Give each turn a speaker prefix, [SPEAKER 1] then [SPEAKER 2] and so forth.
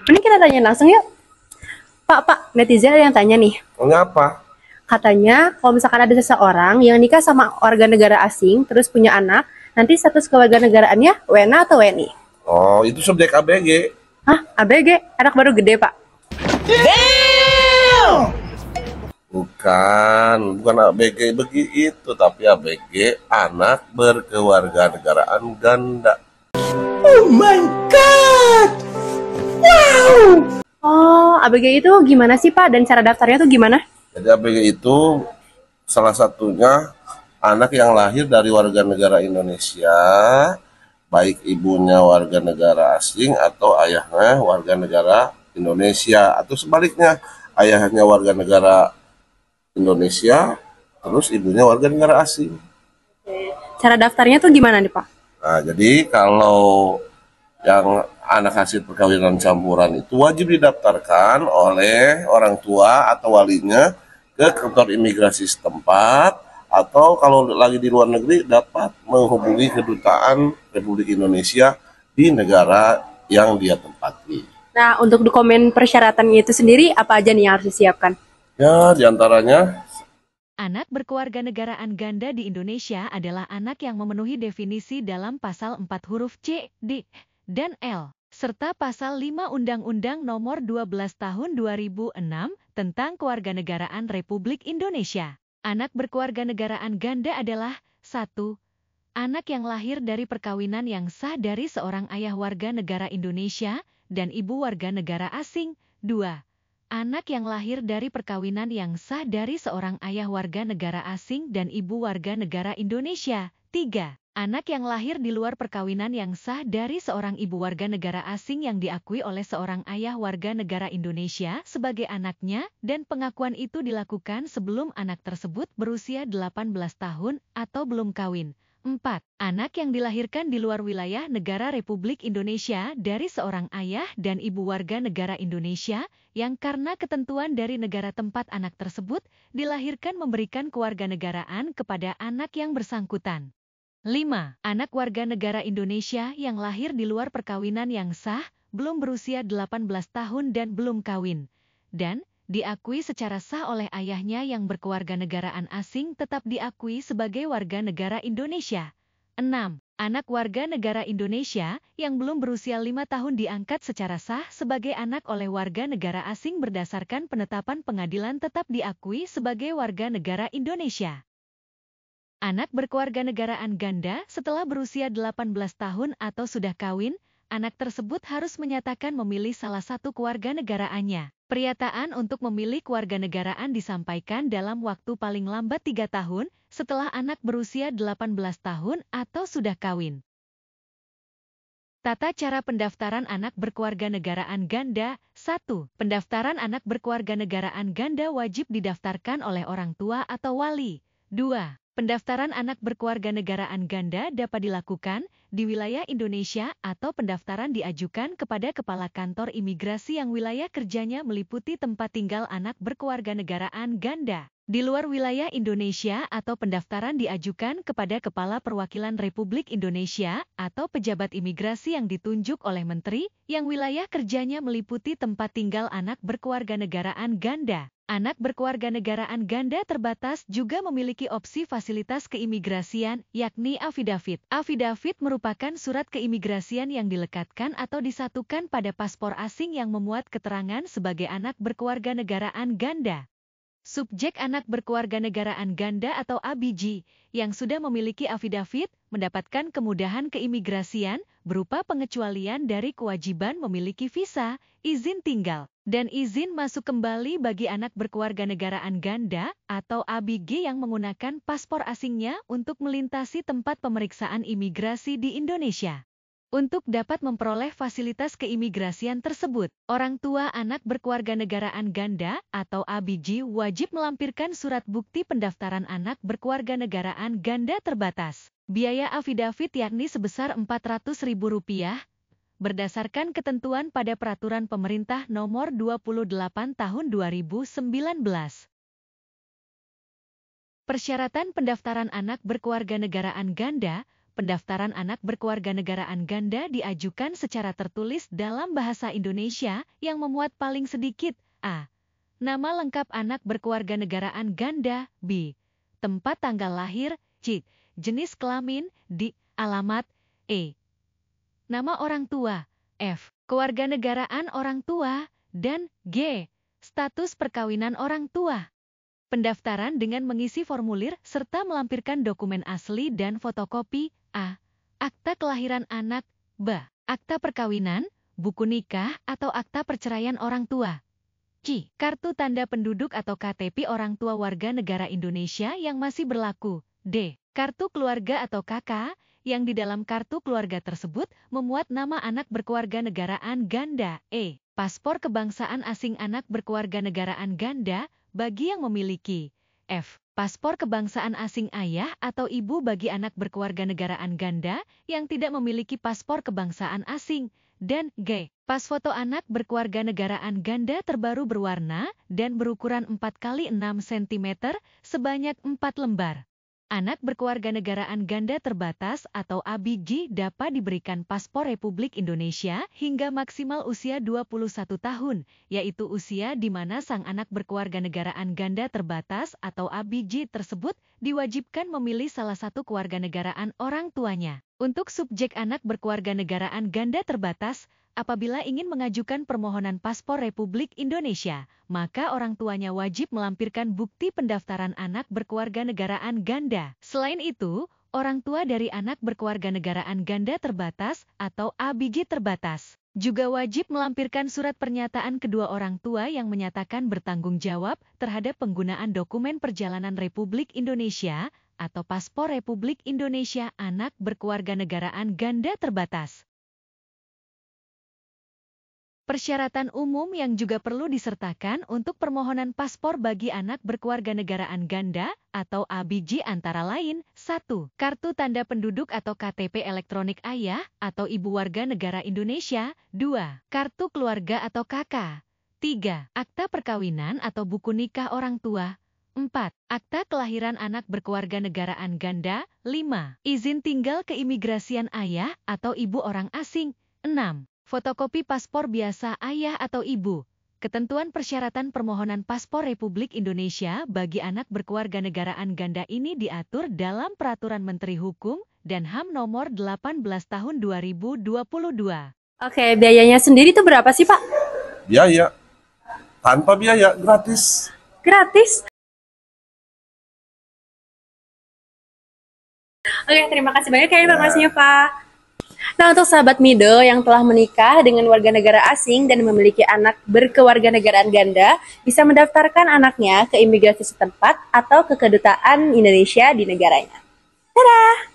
[SPEAKER 1] Mending kita tanya langsung yuk. Pak, netizen ada yang tanya nih.
[SPEAKER 2] Mengapa?
[SPEAKER 1] Katanya kalau misalkan ada seseorang yang nikah sama warga negara asing terus punya anak, nanti status kewarganegaraannya WNA atau WNI?
[SPEAKER 2] Oh, itu subjek ABG.
[SPEAKER 1] Hah? ABG? Anak baru gede, Pak.
[SPEAKER 2] Bukan ABG begitu, tapi ABG anak berkewarganegaraan ganda.
[SPEAKER 3] Oh my god! Wow!
[SPEAKER 1] Oh, ABG itu gimana sih, Pak? Dan cara daftarnya tuh gimana?
[SPEAKER 2] Jadi ABG itu salah satunya anak yang lahir dari warga negara Indonesia, baik ibunya warga negara asing atau ayahnya warga negara Indonesia, atau sebaliknya ayahnya warga negara Indonesia terus ibunya warga negara asing.
[SPEAKER 1] Cara daftarnya tuh gimana nih, Pak?
[SPEAKER 2] Nah, jadi kalau yang anak hasil perkawinan campuran itu wajib didaftarkan oleh orang tua atau walinya ke kantor imigrasi setempat, atau kalau lagi di luar negeri dapat menghubungi kedutaan Republik Indonesia di negara yang dia tempati.
[SPEAKER 1] Nah, untuk dokumen persyaratannya itu sendiri apa aja nih yang harus disiapkan?
[SPEAKER 2] Ya, diantaranya
[SPEAKER 4] Anak berkewarganegaraan ganda di Indonesia adalah anak yang memenuhi definisi dalam pasal 4 huruf C, D, dan L, serta pasal 5 Undang-Undang Nomor 12 Tahun 2006 tentang Kewarganegaraan Republik Indonesia. Anak berkewarganegaraan ganda adalah 1. Anak yang lahir dari perkawinan yang sah dari seorang ayah warga negara Indonesia dan ibu warga negara asing. 2. Anak yang lahir dari perkawinan yang sah dari seorang ayah warga negara asing dan ibu warga negara Indonesia. 3. Anak yang lahir di luar perkawinan yang sah dari seorang ibu warga negara asing yang diakui oleh seorang ayah warga negara Indonesia sebagai anaknya dan pengakuan itu dilakukan sebelum anak tersebut berusia 18 tahun atau belum kawin. 4. Anak yang dilahirkan di luar wilayah negara Republik Indonesia dari seorang ayah dan ibu warga negara Indonesia yang karena ketentuan dari negara tempat anak tersebut dilahirkan memberikan kewarganegaraan kepada anak yang bersangkutan. 5. Anak warga negara Indonesia yang lahir di luar perkawinan yang sah, belum berusia 18 tahun dan belum kawin, dan diakui secara sah oleh ayahnya yang berkewarganegaraan asing tetap diakui sebagai warga negara Indonesia. 6. Anak warga negara Indonesia yang belum berusia 5 tahun diangkat secara sah sebagai anak oleh warga negara asing berdasarkan penetapan pengadilan tetap diakui sebagai warga negara Indonesia. Anak berkewarganegaraan ganda setelah berusia 18 tahun atau sudah kawin, anak tersebut harus menyatakan memilih salah satu kewarganegaraannya. Pernyataan untuk memilih kewarganegaraan disampaikan dalam waktu paling lambat 3 tahun setelah anak berusia 18 tahun atau sudah kawin. Tata cara pendaftaran anak berkewarganegaraan ganda. 1. Pendaftaran anak berkewarganegaraan ganda wajib didaftarkan oleh orang tua atau wali. 2. Pendaftaran anak berkewarganegaraan ganda dapat dilakukan di wilayah Indonesia atau pendaftaran diajukan kepada Kepala Kantor Imigrasi yang wilayah kerjanya meliputi tempat tinggal anak berkewarganegaraan ganda. Di luar wilayah Indonesia atau pendaftaran diajukan kepada Kepala Perwakilan Republik Indonesia atau pejabat imigrasi yang ditunjuk oleh Menteri yang wilayah kerjanya meliputi tempat tinggal anak berkewarganegaraan ganda. Anak berkewarganegaraan ganda terbatas juga memiliki opsi fasilitas keimigrasian, yakni afidavit. Afidavit merupakan surat keimigrasian yang dilekatkan atau disatukan pada paspor asing yang memuat keterangan sebagai anak berkewarganegaraan ganda. Subjek anak berkewarganegaraan ganda atau ABG yang sudah memiliki afidavit mendapatkan kemudahan keimigrasian berupa pengecualian dari kewajiban memiliki visa, izin tinggal, dan izin masuk kembali bagi anak berkewarganegaraan ganda atau ABG yang menggunakan paspor asingnya untuk melintasi tempat pemeriksaan imigrasi di Indonesia. Untuk dapat memperoleh fasilitas keimigrasian tersebut, orang tua anak berkewarganegaraan ganda atau ABG wajib melampirkan surat bukti pendaftaran anak berkewarganegaraan ganda terbatas. Biaya afidavit yakni sebesar Rp400.000 berdasarkan ketentuan pada Peraturan Pemerintah Nomor 28 Tahun 2019. Persyaratan pendaftaran anak berkewarganegaraan ganda. pendaftaran anak berkewarganegaraan ganda diajukan secara tertulis dalam bahasa Indonesia yang memuat paling sedikit a. Nama lengkap anak berkewarganegaraan ganda, b. Tempat tanggal lahir, c. Jenis kelamin, d. Alamat, e. Nama orang tua, f. Kewarganegaraan orang tua, dan g. Status perkawinan orang tua. Pendaftaran dengan mengisi formulir serta melampirkan dokumen asli dan fotokopi a. Akta kelahiran anak, b. Akta perkawinan, buku nikah atau akta perceraian orang tua. C. Kartu tanda penduduk atau KTP orang tua warga negara Indonesia yang masih berlaku. D. Kartu keluarga atau KK yang di dalam kartu keluarga tersebut memuat nama anak berkewarganegaraan ganda. E. Paspor kebangsaan asing anak berkewarganegaraan ganda bagi yang memiliki. F. Paspor kebangsaan asing ayah atau ibu bagi anak berkewarganegaraan ganda yang tidak memiliki paspor kebangsaan asing. Dan G. Pas foto anak berkewarganegaraan ganda terbaru berwarna dan berukuran 4x6 cm sebanyak 4 lembar. Anak berkewarganegaraan ganda terbatas atau ABG dapat diberikan paspor Republik Indonesia hingga maksimal usia 21 tahun, yaitu usia di mana sang anak berkewarganegaraan ganda terbatas atau ABG tersebut diwajibkan memilih salah satu kewarganegaraan orang tuanya. Untuk subjek anak berkewarganegaraan ganda terbatas, apabila ingin mengajukan permohonan paspor Republik Indonesia, maka orang tuanya wajib melampirkan bukti pendaftaran anak berkewarganegaraan ganda. Selain itu, orang tua dari anak berkewarganegaraan ganda terbatas atau ABG terbatas juga wajib melampirkan surat pernyataan kedua orang tua yang menyatakan bertanggung jawab terhadap penggunaan dokumen perjalanan Republik Indonesia atau paspor Republik Indonesia anak berkewarganegaraan ganda terbatas. Persyaratan umum yang juga perlu disertakan untuk permohonan paspor bagi anak berkewarganegaraan ganda atau ABG antara lain 1. Kartu tanda penduduk atau KTP elektronik ayah atau ibu warga negara Indonesia 2. Kartu keluarga atau KK 3. Akta perkawinan atau buku nikah orang tua 4. Akta kelahiran anak berkewarganegaraan ganda 5. Izin tinggal keimigrasian ayah atau ibu orang asing 6. Fotokopi paspor biasa ayah atau ibu. Ketentuan persyaratan permohonan paspor Republik Indonesia bagi anak berkewarganegaraan ganda ini diatur dalam Peraturan Menteri Hukum dan HAM Nomor 18 Tahun 2022.
[SPEAKER 1] Oke, biayanya sendiri itu berapa sih, Pak?
[SPEAKER 2] Biaya. Tanpa biaya, gratis.
[SPEAKER 1] Gratis? Oke, terima kasih banyak ya informasinya, Pak. Nah, untuk sahabat Mido yang telah menikah dengan warga negara asing dan memiliki anak berkewarganegaraan ganda, bisa mendaftarkan anaknya ke imigrasi setempat atau ke kedutaan Indonesia di negaranya. Dadah!